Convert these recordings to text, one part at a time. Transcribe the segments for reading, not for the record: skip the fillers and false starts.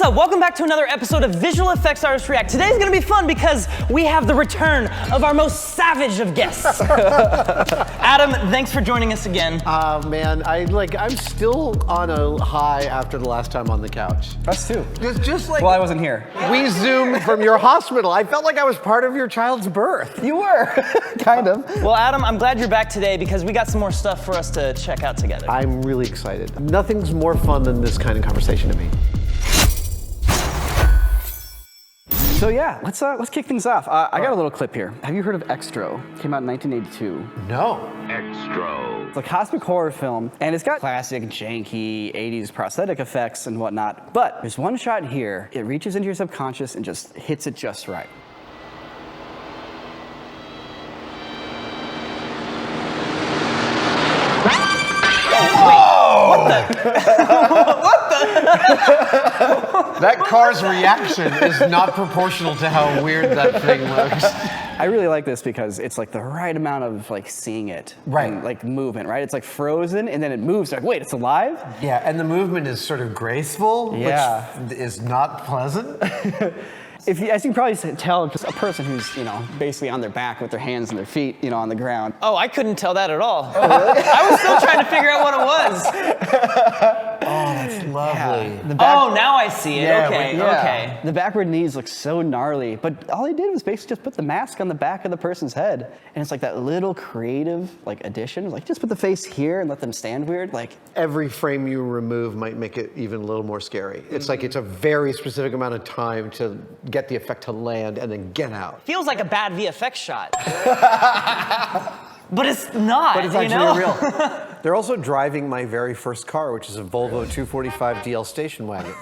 what's up? Welcome back to another episode of Visual Effects Artists React. Today's gonna be fun because we have the return of our most savage of guests. Adam, thanks for joining us again. Man, I'm still on a high after the last time on the couch. Us too. Just like Well, I wasn't here. we zoomed from your hospital. I felt like I was part of your child's birth. You were, kind of. Well, Adam, I'm glad you're back today because we got some more stuff for us to check out together. I'm really excited. Nothing's more fun than this kind of conversation to me. So yeah, let's kick things off. I got a little clip here. Have you heard of Xtro? Came out in 1982. No. Xtro. It's a cosmic horror film, and it's got classic, janky 80s prosthetic effects and whatnot. But there's one shot here. It reaches into your subconscious and just hits it just right. That car's reaction is not proportional to how weird that thing looks. I really like this because it's like the right amount of like seeing it. Right. And, like movement, right? It's like frozen and then it moves. Like, wait, it's alive? Yeah, and the movement is sort of graceful, Yeah. which is not pleasant. As you can probably tell, just a person who's, basically on their back with their hands and their feet, on the ground. Oh, I couldn't tell that at all. Oh, really? I was still trying to figure out what it was. Oh, that's lovely. The back, Oh, now I see it. Yeah, Okay. The backward knees look so gnarly, but all he did was basically just put the mask on the back of the person's head. And it's like that little creative addition. Like, just put the face here and let them stand weird. Like, Every frame you remove might make it even a little more scary. It's like it's a very specific amount of time to get the effect to land and then get out. Feels like a bad VFX shot. But it's not, But it's actually real. They're also driving my very first car, which is a Volvo 245 DL station wagon.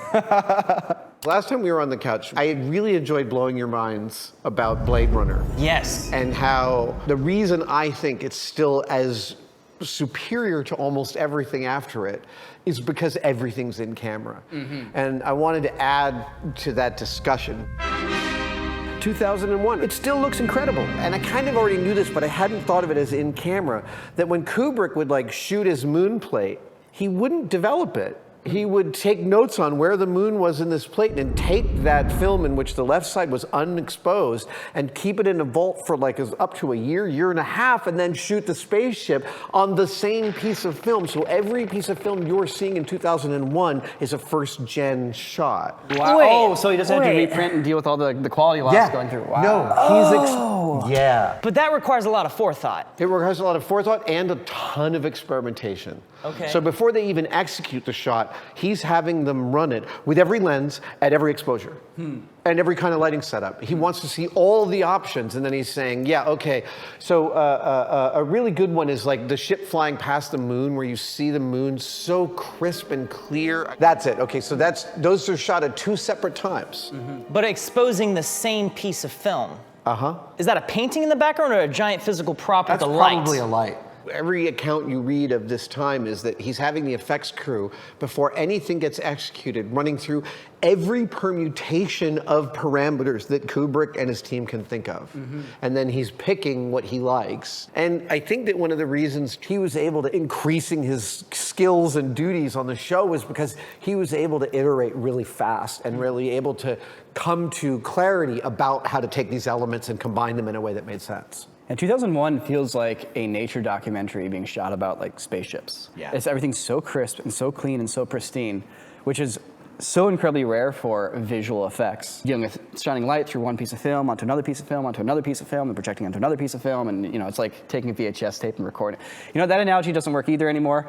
Last time we were on the couch, I really enjoyed blowing your minds about Blade Runner. Yes. And how the reason I think it's still as superior to almost everything after it is because everything's in camera. And I wanted to add to that discussion. 2001, it still looks incredible. And I kind of already knew this, but I hadn't thought of it as in camera, that when Kubrick would shoot his moon plate, he wouldn't develop it. He would take notes on where the moon was in this plate and take that film in which the left side was unexposed and keep it in a vault for up to a year and a half, and then shoot the spaceship on the same piece of film. So every piece of film you're seeing in 2001 is a first gen shot. wow. Wait, Oh, so he doesn't have to wait. reprint and deal with all the quality loss going through. Wow. No, yeah. But that requires a lot of forethought. It requires a lot of forethought and a ton of experimentation. Okay. So before they even execute the shot, he's having them run it with every lens at every exposure and every kind of lighting setup. He wants to see all the options, and then he's saying, yeah, okay. So a really good one is the ship flying past the moon, where you see the moon so crisp and clear. That's it. Okay, so those are shot at two separate times. But exposing the same piece of film. Is that a painting in the background or a giant physical prop with That's a light? probably a light. Every account you read of this time is that he's having the effects crew, before anything gets executed, running through every permutation of parameters that Kubrick and his team can think of. And then he's picking what he likes. And I think that one of the reasons he was able to increasing his skills and duties on the show was because he was able to iterate really fast and really able to come to clarity about how to take these elements and combine them in a way that made sense. And 2001 feels like a nature documentary being shot about spaceships. Yeah. Everything's so crisp and so clean and so pristine, which is so incredibly rare for visual effects. Dealing with shining light through one piece of film onto another piece of film onto another piece of film and projecting onto another piece of film, and it's like taking a VHS tape and recording. That analogy doesn't work either anymore.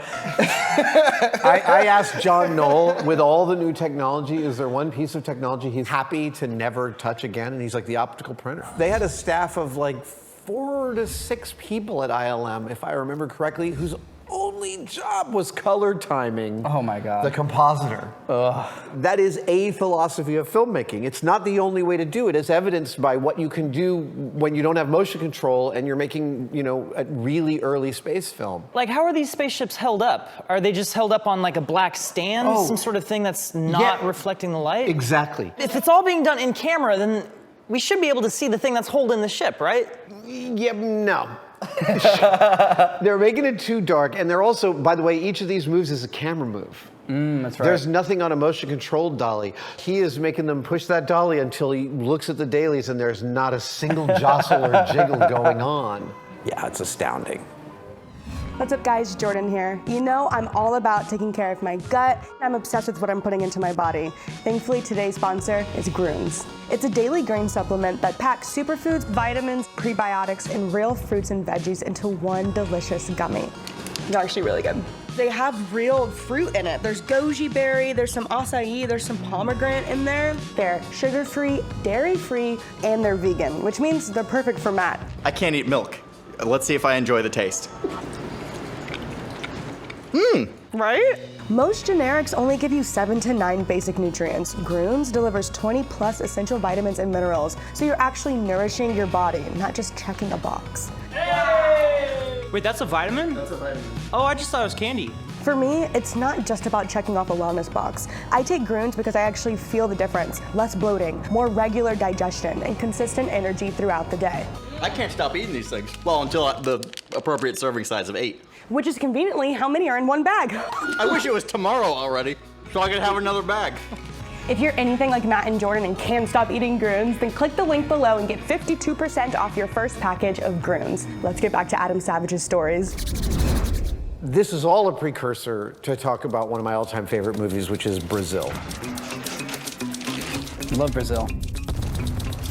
I asked John Knoll, with all the new technology, is there one piece of technology he's happy to never touch again? And he's like, the optical printer. They had a staff of 4 to 6 people at ILM, if I remember correctly, whose only job was color timing. Oh my God. The compositor. That is a philosophy of filmmaking. It's not the only way to do it, as evidenced by what you can do when you don't have motion control and you're making, a really early space film. How are these spaceships held up? Are they just held up on a black stand? Oh. Some sort of thing that's not reflecting the light? Exactly. If it's all being done in camera, then we should be able to see the thing that's holding the ship, right? Yeah, no. They're making it too dark, and they're also, by the way, each of these moves is a camera move. That's right. There's nothing on a motion-controlled dolly. He is making them push that dolly until he looks at the dailies and there's not a single jostle or jiggle going on. Yeah, it's astounding. What's up guys, Jordan here. You know I'm all about taking care of my gut. I'm obsessed with what I'm putting into my body. Thankfully today's sponsor is Grüns. It's a daily grain supplement that packs superfoods, vitamins, prebiotics, and real fruits and veggies into one delicious gummy. It's actually really good. They have real fruit in it. There's goji berry, there's some acai, there's some pomegranate in there. They're sugar-free, dairy-free, and they're vegan, which means they're perfect for Matt. I can't eat milk. Let's see if I enjoy the taste. Right? Most generics only give you 7 to 9 basic nutrients. Grüns delivers 20 plus essential vitamins and minerals, so you're actually nourishing your body, not just checking a box. Wait, that's a vitamin? That's a vitamin. Oh, I just thought it was candy. For me, it's not just about checking off a wellness box. I take Grüns because I actually feel the difference. Less bloating, more regular digestion, and consistent energy throughout the day. I can't stop eating these things. Well, until the appropriate serving size of 8. Which is conveniently how many are in one bag. I wish it was tomorrow already, so I could have another bag. If you're anything like Matt and Jordan and can't stop eating Grüns, then click the link below and get 52% off your first package of Grüns. Let's get back to Adam Savage's stories. This is all a precursor to talk about one of my all-time favorite movies, which is Brazil. Love Brazil.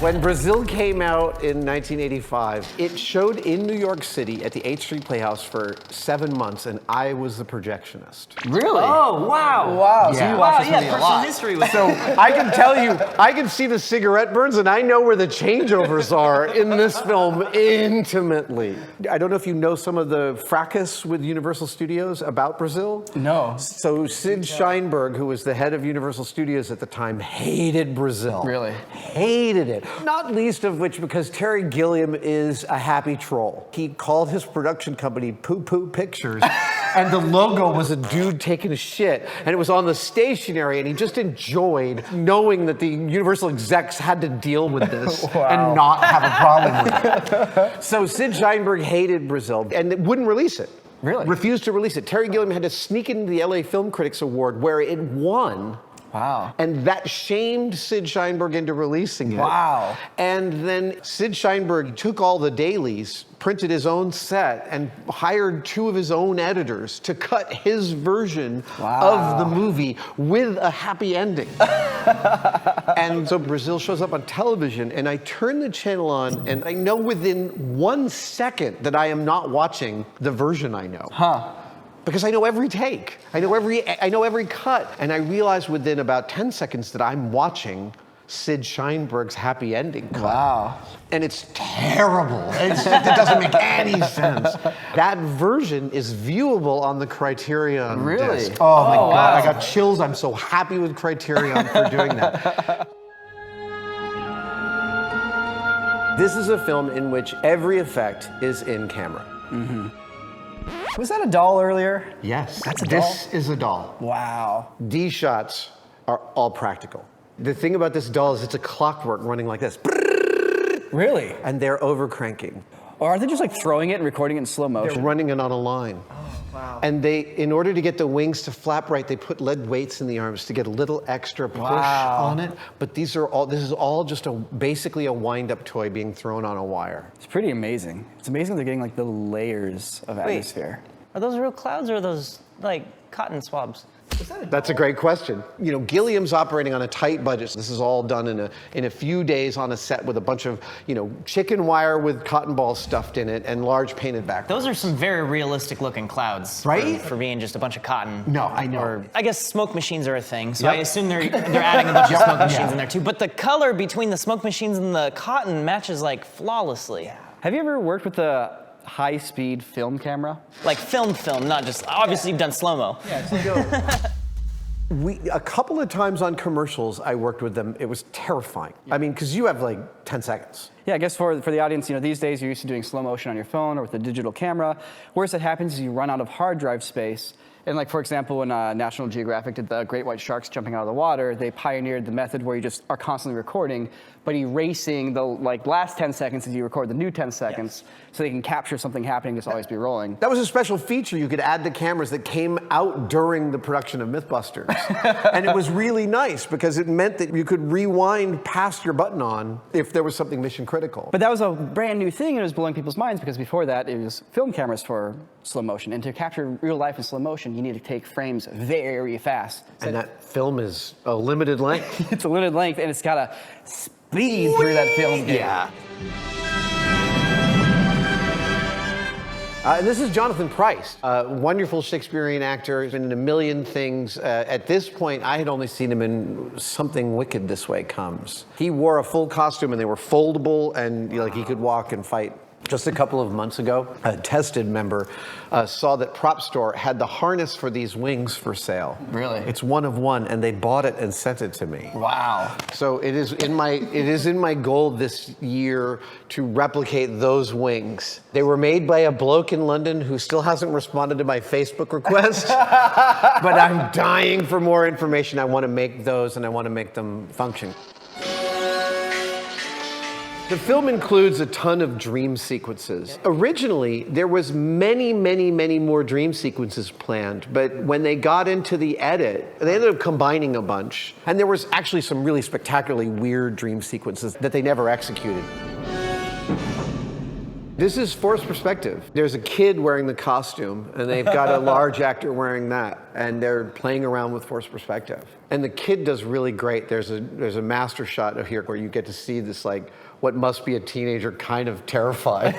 When Brazil came out in 1985, it showed in New York City at the 8th Street Playhouse for 7 months, and I was the projectionist. Really? Oh, wow. Wow. So Yeah. you Wow, watched this yeah, movie a personal lot. history with So I can tell you, I can see the cigarette burns, and I know where the changeovers are in this film intimately. I don't know if you know some of the fracas with Universal Studios about Brazil. No. So Sid Sheinberg, who was the head of Universal Studios at the time, hated Brazil. Really? Hated it. Not least of which because Terry Gilliam is a happy troll. He called his production company Poo Poo Pictures, and the logo was a dude taking a shit, and it was on the stationery, and he just enjoyed knowing that the Universal execs had to deal with this and not have a problem with it. So Sid Sheinberg hated Brazil and wouldn't release it. Really? Refused to release it. Terry Gilliam had to sneak into the LA Film Critics Award where it won. Wow. And that shamed Sid Sheinberg into releasing it. Wow. And then Sid Sheinberg took all the dailies, printed his own set, and hired 2 of his own editors to cut his version of the movie with a happy ending. And so Brazil shows up on television, and I turn the channel on, and I know within 1 second that I am not watching the version I know. Huh. Because I know every take, I know every cut, and I realize within about 10 seconds that I'm watching Sid Sheinberg's happy ending cut. Wow. And it's terrible. It doesn't make any sense. That version is viewable on the Criterion Really? disc. Oh my God, wow. I got chills. I'm so happy with Criterion for doing that. This is a film in which every effect is in camera. Was that a doll earlier? Yes. That's a This is a doll. Wow. These shots are all practical. The thing about this doll is it's a clockwork running like this. Really? And they're over cranking. Or are they just like throwing it and recording it in slow They're motion? running it on a line. Wow. And they, in order to get the wings to flap right, they put lead weights in the arms to get a little extra push on it. But this is all just basically a wind-up toy being thrown on a wire. It's pretty amazing. It's amazing they're getting like the layers of atmosphere. Are those real clouds or are those like cotton swabs? That's a great question. You know, Gilliam's operating on a tight budget. This is all done in a few days on a set with a bunch of, chicken wire with cotton balls stuffed in it and large painted backgrounds. Those are some very realistic looking clouds. Right? For being just a bunch of cotton. No, I know. Or, I guess smoke machines are a thing, so Yep. I assume they're adding a bunch of smoke machines in there too. But the color between the smoke machines and the cotton matches like flawlessly. Have you ever worked with a high-speed film camera? Like film, not just, obviously you've done slow-mo. A couple of times on commercials, I worked with them. It was terrifying. I mean, because you have like 10 seconds. Yeah, I guess for the audience, these days you're used to doing slow motion on your phone or with a digital camera. Worst that happens is you run out of hard drive space, And like, for example, when National Geographic did the great white sharks jumping out of the water, they pioneered the method where you just are constantly recording, but erasing the last 10 seconds as you record the new 10 seconds, so they can capture something happening that's always be rolling. That was a special feature you could add to cameras that came out during the production of Mythbusters. And it was really nice because it meant that you could rewind past your button on if there was something mission critical. But that was a brand new thing, and it was blowing people's minds because before that, it was film cameras for slow motion. And to capture real life in slow motion, you need to take frames very fast. And that film is a limited length. It's a limited length, and it's got to speed through that film game. Yeah. This is Jonathan Pryce, a wonderful Shakespearean actor. He's been in a million things. At this point, I had only seen him in Something Wicked This Way Comes. He wore a full costume, and they were foldable, and he could walk and fight. Just a couple of months ago, a tested member saw that Prop Store had the harness for these wings for sale. Really? It's one of one, and they bought it and sent it to me. Wow. So it is in my goal this year to replicate those wings. They were made by a bloke in London who still hasn't responded to my Facebook request, but I'm dying for more information. I want to make those, and I want to make them function. The film includes a ton of dream sequences. Originally, there was many more dream sequences planned, but when they got into the edit, they ended up combining a bunch. And there was actually some really spectacularly weird dream sequences that they never executed. This is forced perspective. There's a kid wearing the costume, and they've got a large actor wearing that, and they're playing around with forced perspective. And the kid does really great. There's a master shot of here where you get to see this what must be a teenager kind of terrified.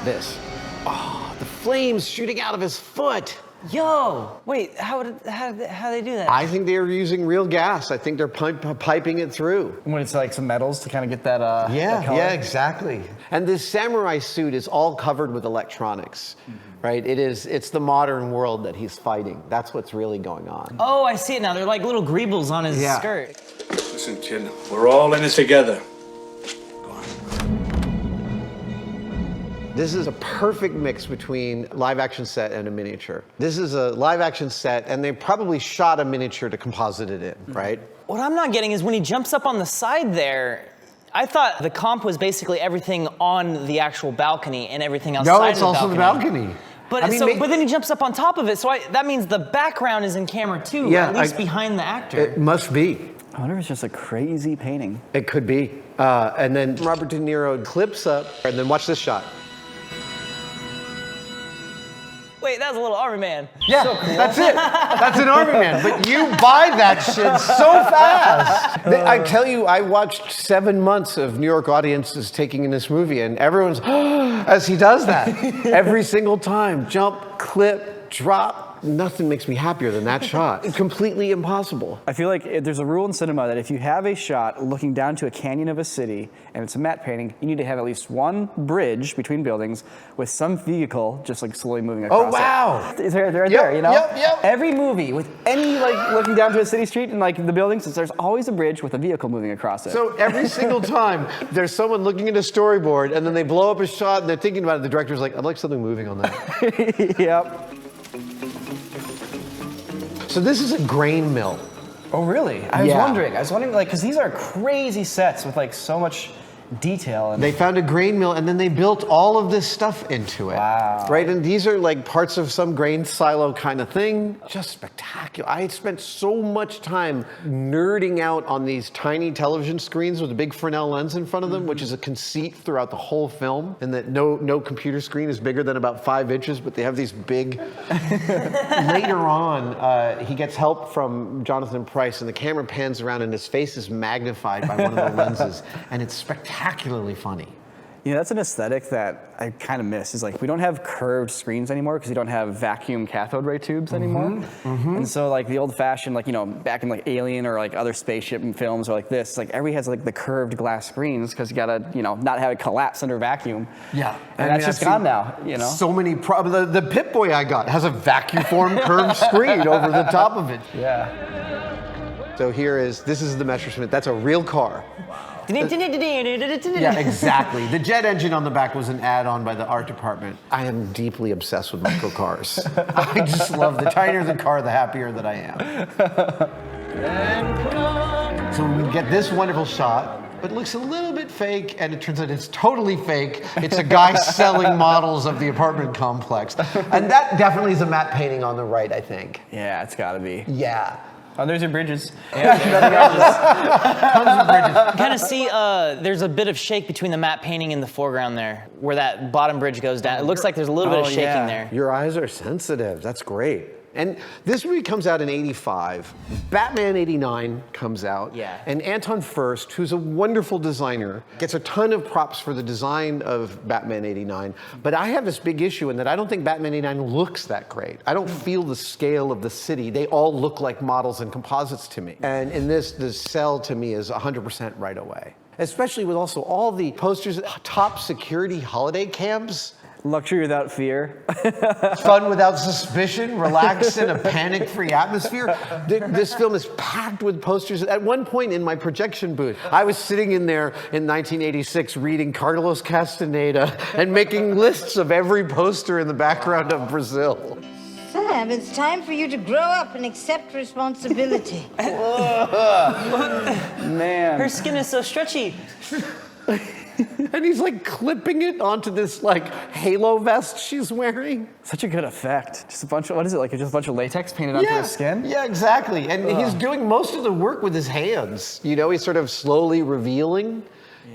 This. Oh, the flames shooting out of his foot. Yo, wait, how they do that? I think they were using real gas. I think they're piping it through. When it's like some metals to kind of get that, that color. Yeah, exactly. And this samurai suit is all covered with electronics, right? It's the modern world that he's fighting. That's what's really going on. Oh, I see it now. They're like little greebles on his skirt. Listen, kid, we're all in this together. This is a perfect mix between live action set and a miniature. This is a live action set, and they probably shot a miniature to composite it in, right? What I'm not getting is when he jumps up on the side there, I thought the comp was basically everything on the actual balcony and everything outside No, it's of the also balcony. the balcony. But, but then he jumps up on top of it, so that means the background is in camera too, Yeah, at least behind the actor. It must be. I wonder if it's just a crazy painting. It could be. And then Robert De Niro clips up, and then watch this shot. Wait, that was a little army man. Yeah, so cool. That's it. That's an army man. But you buy that shit so fast. I tell you, I watched 7 months of New York audiences taking in this movie, and everyone's, as he does that. Every single time. Jump, clip, drop. Nothing makes me happier than that shot. It's completely impossible. I feel like there's a rule in cinema that if you have a shot looking down to a canyon of a city and it's a matte painting, you need to have at least one bridge between buildings with some vehicle just slowly moving across. Oh, wow. It's right there, you know? Yep. Every movie with any looking down to a city street and the buildings, there's always a bridge with a vehicle moving across it. So every single time there's someone looking at a storyboard and then they blow up a shot and they're thinking about it, the director's like, I'd like something moving on that. Yep. So this is a grain mill. Oh, really? I was wondering, because these are crazy sets with so much detail. And they found a grain mill and then they built all of this stuff into it. Wow. Right, and these are parts of some grain silo kind of thing. Just spectacular. I had spent so much time nerding out on these tiny television screens with a big Fresnel lens in front of them, which is a conceit throughout the whole film, and that no computer screen is bigger than about 5 inches, but they have these big... Later on, he gets help from Jonathan Pryce, and the camera pans around and his face is magnified by one of the lenses, and it's spectacularly funny. You know, that's an aesthetic that I kind of miss. Is we don't have curved screens anymore because we don't have vacuum cathode ray tubes anymore. And so the old-fashioned, back in Alien or other spaceship films or this, everybody has the curved glass screens because you gotta, not have it collapse under vacuum. Yeah, and that's just gone now. So many problems. The Pip-Boy I got has a vacuum form curved screen over the top of it. Yeah. So this is the Messerschmitt. That's a real car. Yeah, exactly. The jet engine on the back was an add-on by the art department. I am deeply obsessed with microcars. I just love the tinier the car, the happier that I am. So we get this wonderful shot, but it looks a little bit fake, and it turns out it's totally fake. It's a guy selling models of the apartment complex. And that definitely is a matte painting on the right, I think. Yeah, it's gotta be. Yeah. Oh, there's your bridges. Tons of bridges. You kind of see there's a bit of shake between the matte painting in the foreground there, where that bottom bridge goes down. It looks like there's a little bit of shaking there. Your eyes are sensitive. That's great. And this movie comes out in '85. Batman '89 comes out. Yeah. And Anton Furst, who's a wonderful designer, gets a ton of props for the design of Batman '89. But I have this big issue in that I don't think Batman '89 looks that great. I don't feel the scale of the city. They all look like models and composites to me. And in this, the cell to me is 100% right away. Especially with also all the posters, top security holiday camps. Luxury without fear. Fun without suspicion, relax in a panic-free atmosphere. This film is packed with posters. At one point in my projection booth, I was sitting in there in 1986 reading Carlos Castaneda and making lists of every poster in the background of Brazil. Sam, it's time for you to grow up and accept responsibility. Man. Her skin is so stretchy. And he's like clipping it onto this like halo vest she's wearing. Such a good effect. Just a bunch of, what is it, like just a bunch of latex painted onto his skin? Yeah, exactly. And he's doing most of the work with his hands. You know, he's sort of slowly revealing,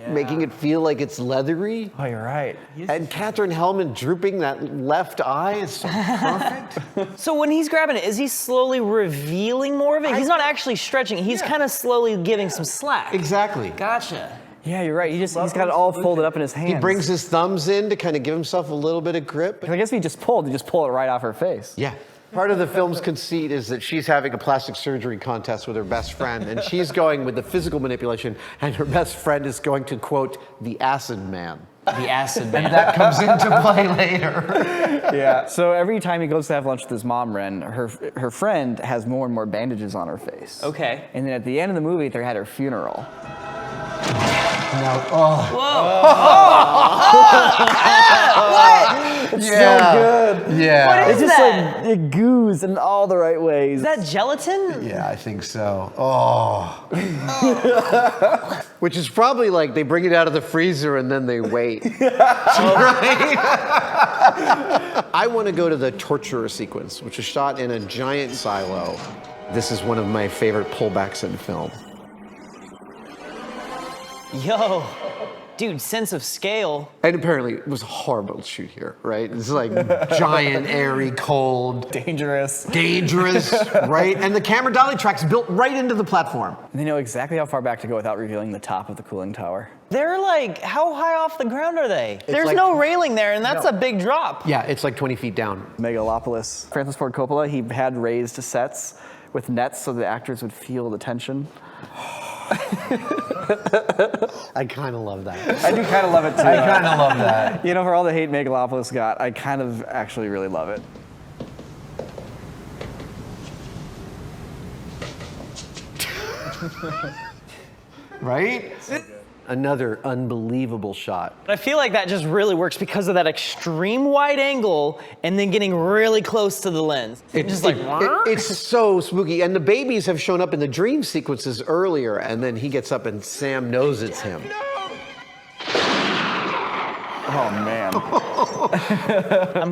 making it feel like it's leathery. Oh, you're right. And Katherine Hellman drooping that left eye is so perfect. So when he's grabbing it, is he slowly revealing more of it? He's not actually stretching. He's kind of slowly giving some slack. Exactly. Gotcha. Yeah, you're right. He's got it all folded up in his hands. He brings his thumbs in to kind of give himself a little bit of grip. I guess if he just pulled, you just pull it right off her face. Yeah. Part of the film's conceit is that she's having a plastic surgery contest with her best friend, and she's going with the physical manipulation, and her best friend is going to, quote, the acid man. The acid man. And that comes into play later. Yeah. So every time he goes to have lunch with his mom, Ren, her friend has more and more bandages on her face. Okay. And then at the end of the movie, they had her funeral. Now, oh. Whoa. It's so good. Yeah. What is It's just that? like, it goos in all the right ways. Is that gelatin? Yeah, I think so. Oh. Which is probably like they bring it out of the freezer and then they wait. Right? I want to go to the torture sequence, which is shot in a giant silo. This is one of my favorite pullbacks in film. Yo, dude, sense of scale. And apparently it was horrible to shoot here, right? It's like giant, airy, cold. dangerous. Dangerous, right? And the camera dolly track's built right into the platform. And they know exactly how far back to go without revealing the top of the cooling tower. They're like, how high off the ground are they? There's like- no railing there, and that's a big drop. Yeah, it's like 20 feet down. Megalopolis. Francis Ford Coppola, he had raised sets with nets so the actors would feel the tension. I kind of love that. I do kind of love it too. I kind of love that. You know, for all the hate Megalopolis got, I kind of actually really love it. Right? Another unbelievable shot. I feel like that just really works because of that extreme wide angle and then getting really close to the lens. It's so spooky. And the babies have shown up in the dream sequences earlier, and then he gets up and Sam knows it's him. Oh man.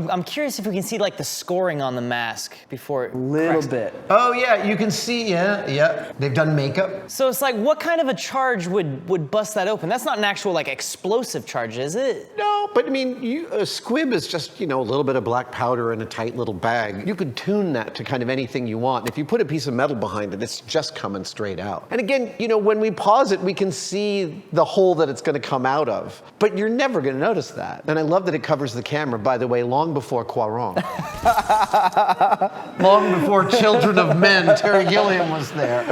I'm curious if we can see like the scoring on the mask before it Little cracks. bit. Oh yeah, you can see, yeah. They've done makeup. So it's like, what kind of a charge would bust that open? That's not an actual like explosive charge, is it? No, but I mean, a squib is just, you know, a little bit of black powder in a tight little bag. You could tune that to kind of anything you want. If you put a piece of metal behind it, it's just coming straight out. And again, you know, when we pause it, we can see the hole that it's going to come out of. But you're never going to notice that. And I love that it covers the camera, by the way, long before Quaron. Long before Children of Men, Terry Gilliam was there.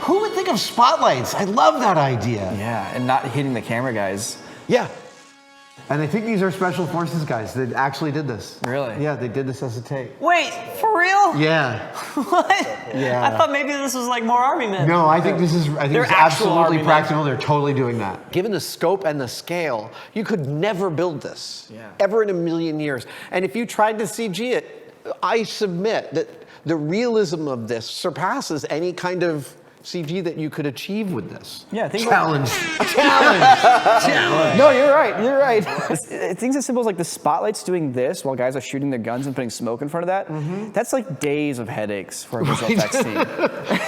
Who would think of spotlights? I love that idea. Yeah, and not hitting the camera guys. Yeah. And I think these are special forces guys that actually did this. Really? Yeah, they did this as a tape. Wait, for real? Yeah. What? Yeah. I thought maybe this was like more army men. No, I think this is They're it's actual absolutely army practical. They're totally doing that. Given the scope and the scale, you could never build this ever in a million years. And if you tried to CG it, I submit that the realism of this surpasses any kind of CG that you could achieve with this. Yeah, think challenge. Challenge. No, you're right. You're right. Things as simple as like the spotlights doing this while guys are shooting their guns and putting smoke in front of that. That's like days of headaches for a visual effects team.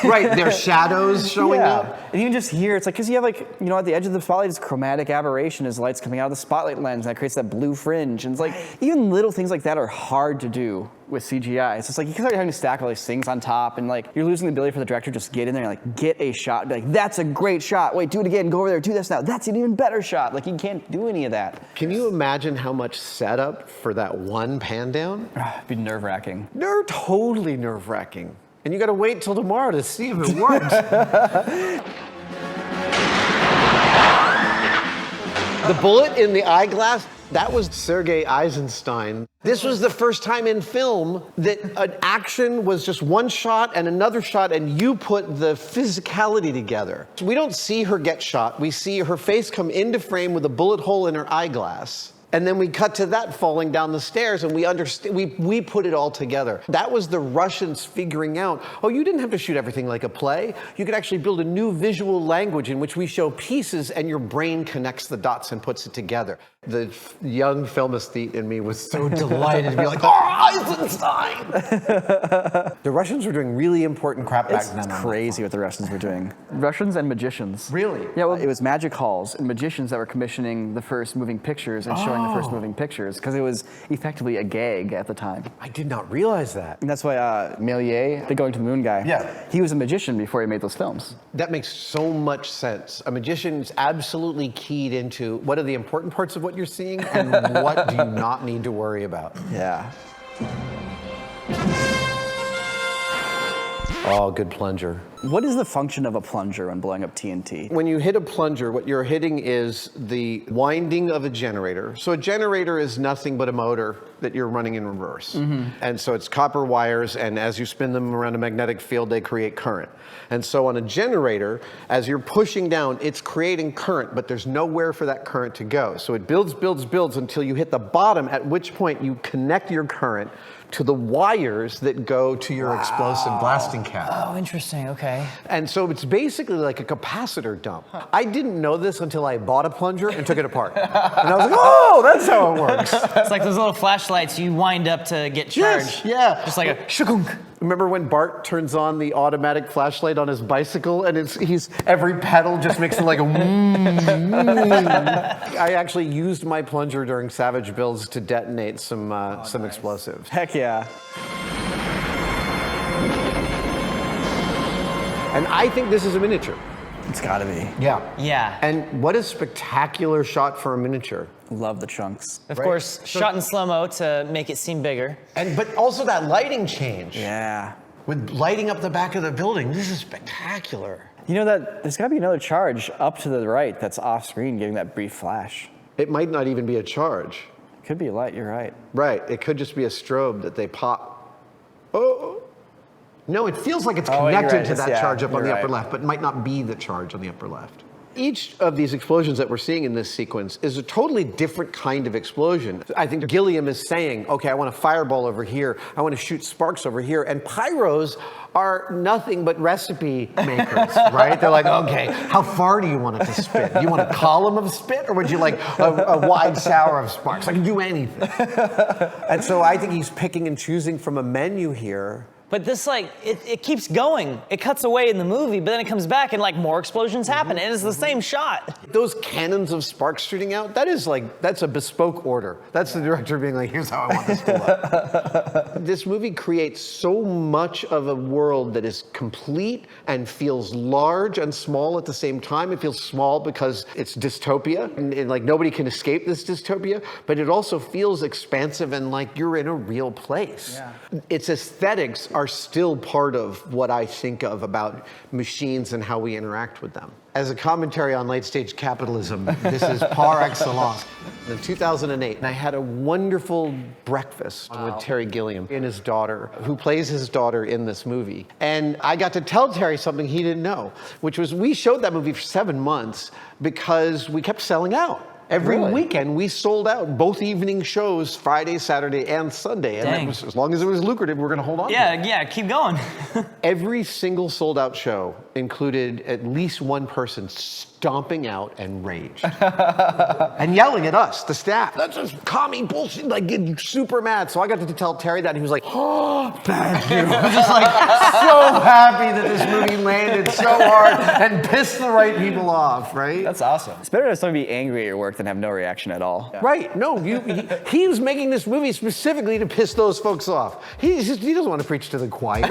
Right, their shadows showing up. And you can just hear it's like because you have like at the edge of the spotlight is chromatic aberration as light's coming out of the spotlight lens and that creates that blue fringe. And it's like even little things like that are hard to do with CGI. It's just like you start having to stack all these things on top and like you're losing the ability for the director to just get in there and like get a shot, be like, that's a great shot. Wait, do it again, go over there, do this now. That's an even better shot. Like you can't do any of that. Can you imagine how much setup for that one pan down? It'd be nerve-wracking. They're totally nerve-wracking. And you gotta wait till tomorrow to see if it works. The bullet in the eyeglass, that was Sergei Eisenstein. This was the first time in film that an action was just one shot and another shot and you put the physicality together. We don't see her get shot. We see her face come into frame with a bullet hole in her eyeglass. And then we cut to that falling down the stairs and we put it all together. That was the Russians figuring out, oh, you didn't have to shoot everything like a play. You could actually build a new visual language in which we show pieces and your brain connects the dots and puts it together. The young film aesthete in me was so delighted to be like, oh, Eisenstein! The Russians were doing really important crap back then. It's crazy what the Russians were doing. Russians and magicians. Really? Yeah, well, it was magic halls and magicians that were commissioning the first moving pictures and showing the first moving pictures because it was effectively a gag at the time. I did not realize that. And that's why Méliès, the Going to the Moon guy, he was a magician before he made those films. That makes so much sense. A magician's absolutely keyed into what are the important parts of what you're seeing and what do you not need to worry about. Yeah. Oh, good plunger. What is the function of a plunger when blowing up TNT? When you hit a plunger, what you're hitting is the winding of a generator. So a generator is nothing but a motor that you're running in reverse. And so it's copper wires, and as you spin them around a magnetic field, they create current. And so on a generator, as you're pushing down, it's creating current, but there's nowhere for that current to go. So it builds, builds, builds until you hit the bottom, at which point you connect your current to the wires that go to your explosive blasting cap. Oh, interesting, okay. And so it's basically like a capacitor dump. I didn't know this until I bought a plunger and took it apart. And I was like, oh, that's how it works. It's like those little flashlights you wind up to get charged. Yes, yeah. Just like a shukunk. Remember when Bart turns on the automatic flashlight on his bicycle and every pedal just makes it like a I actually used my plunger during Savage Builds to detonate some explosives. Heck yeah. And I think this is a miniature. It's gotta be. Yeah. Yeah. And what a spectacular shot for a miniature. Love the chunks. Of course, shot in slow-mo to make it seem bigger. But also that lighting change. Yeah. With lighting up the back of the building, this is spectacular. You know that there's gotta be another charge up to the right that's off screen giving that brief flash. It might not even be a charge. Could be a light, you're right. Right, it could just be a strobe that they pop. Oh. No, it feels like it's connected to that charge up on the upper left, but it might not be the charge on the upper left. Each of these explosions that we're seeing in this sequence is a totally different kind of explosion. I think Gilliam is saying, okay, I want a fireball over here, I want to shoot sparks over here, and pyros are nothing but recipe makers, right? They're like, okay, how far do you want it to spit? Do you want a column of spit, or would you like a wide shower of sparks? I can do anything. And so I think he's picking and choosing from a menu here. But this, like, it keeps going. It cuts away in the movie, but then it comes back and, like, more explosions happen, and it's the same shot. Those cannons of sparks shooting out, that's a bespoke order. That's the director being like, here's how I want this to look. This movie creates so much of a world that is complete and feels large and small at the same time. It feels small because it's dystopia, and like, nobody can escape this dystopia, but it also feels expansive and like you're in a real place. Yeah. Its aesthetics are are still part of what I think of about machines and how we interact with them. As a commentary on late stage capitalism, this is par excellence. In 2008, and I had a wonderful breakfast with Terry Gilliam and his daughter, who plays his daughter in this movie. And I got to tell Terry something he didn't know, which was we showed that movie for 7 months because we kept selling out. Every weekend, we sold out both evening shows, Friday, Saturday, and Sunday. And that was, as long as it was lucrative, we're going to hold on to it. Yeah, keep going. Every single sold out show included at least one person stomping out and raged. And yelling at us, the staff. That's just commie bullshit, like getting super mad. So I got to tell Terry that, and he was like, oh, thank you. I was just like so happy that this movie landed so hard and pissed the right people off, right? That's awesome. It's better to have somebody be angry at your work than have no reaction at all. Yeah. Right, no, he was making this movie specifically to piss those folks off. He doesn't want to preach to the choir.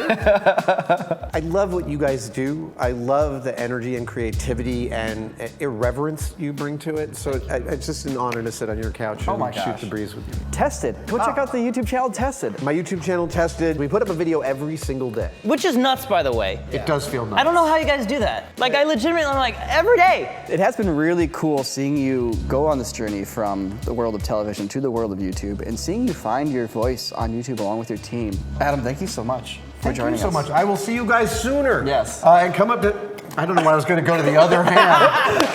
I love what you guys do. I love the energy and creativity and irreverence you bring to it. So it's just an honor to sit on your couch and shoot the breeze with you. Tested. Go check out the YouTube channel Tested. My YouTube channel Tested. We put up a video every single day. Which is nuts, by the way. It does feel nuts. I don't know how you guys do that. Like, I legitimately, I'm like, every day. It has been really cool seeing you go on this journey from the world of television to the world of YouTube and seeing you find your voice on YouTube along with your team. Adam, thank you so much for joining us. Thank you so much. I will see you guys sooner. Yes. And come up to, I don't know why I was going to go to the other hand.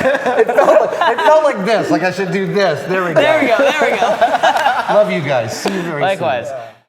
It felt like this, like I should do this. There we go. There we go. Love you guys. See you very soon. Likewise.